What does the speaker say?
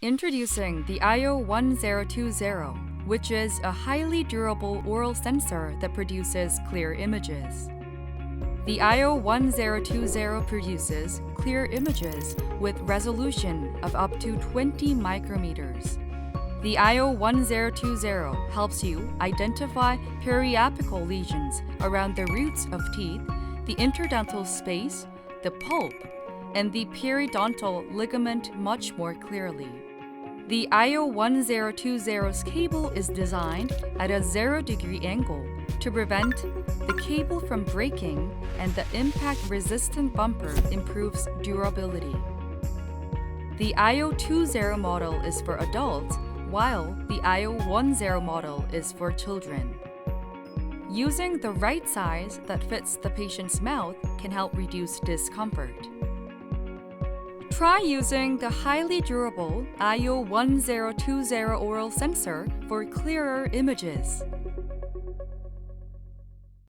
Introducing the IO-1020, which is a highly durable oral sensor that produces clear images. The IO-1020 produces clear images with resolution of up to 20 micrometers. The IO-1020 helps you identify periapical lesions around the roots of teeth, the interdental space, the pulp, and the periodontal ligament much more clearly. The IO-1020's cable is designed at a 0-degree angle to prevent the cable from breaking, and the impact-resistant bumper improves durability. The IO-20 model is for adults, while the IO-10 model is for children. Using the right size that fits the patient's mouth can help reduce discomfort. Try using the highly durable IO-1020 oral sensor for clearer images.